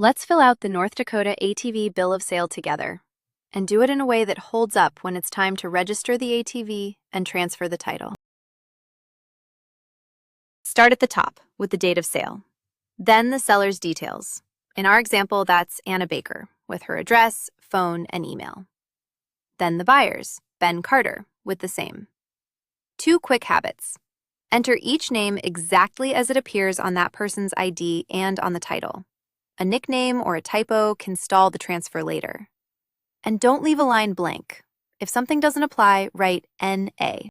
Let's fill out the North Dakota ATV bill of sale together, and do it in a way that holds up when it's time to register the ATV and transfer the title. Start at the top with the date of sale. Then the seller's details. In our example, that's Anna Baker, with her address, phone, and email. Then the buyers, Ben Carter, with the same. 2 quick habits. Enter each name exactly as it appears on that person's ID and on the title. A nickname or a typo can stall the transfer later. And don't leave a line blank. If something doesn't apply, write NA.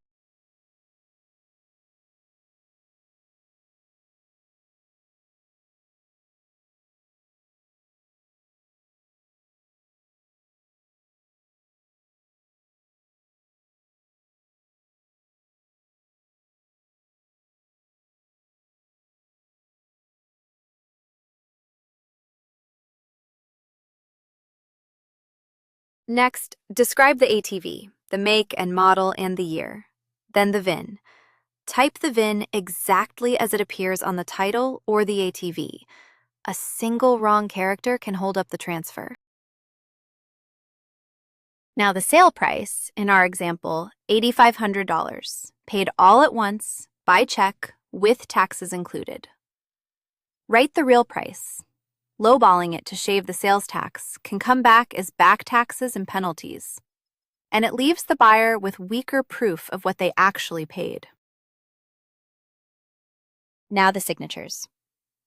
Next, describe the ATV, the make and model and the year. Then the VIN. Type the VIN exactly as it appears on the title or the ATV. A single wrong character can hold up the transfer. Now the sale price, in our example, $8,500, paid all at once, by check, with taxes included. Write the real price. Lowballing it to shave the sales tax can come back as back taxes and penalties, and it leaves the buyer with weaker proof of what they actually paid. Now the signatures.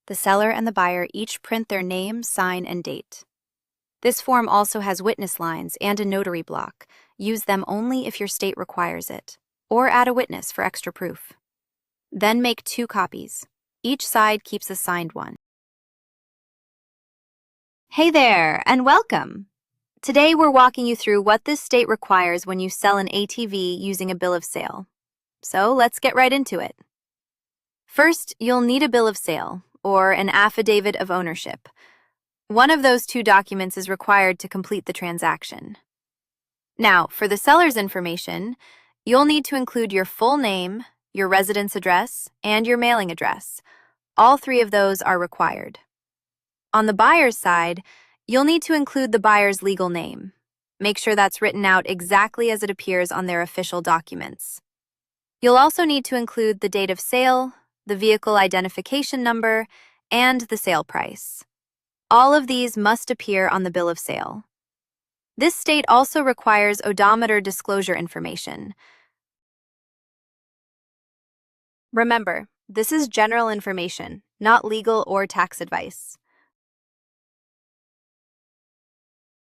The seller and the buyer each print their name, sign, and date. This form also has witness lines and a notary block. Use them only if your state requires it, or add a witness for extra proof. Then make 2 copies. Each side keeps a signed one. Hey there, and welcome! Today we're walking you through what this state requires when you sell an ATV using a bill of sale. So let's get right into it. First, you'll need a bill of sale, or an affidavit of ownership. One of those 2 documents is required to complete the transaction. Now, for the seller's information, you'll need to include your full name, your residence address, and your mailing address. All 3 of those are required. On the buyer's side, you'll need to include the buyer's legal name. Make sure that's written out exactly as it appears on their official documents. You'll also need to include the date of sale, the vehicle identification number, and the sale price. All of these must appear on the bill of sale. This state also requires odometer disclosure information. Remember, this is general information, not legal or tax advice.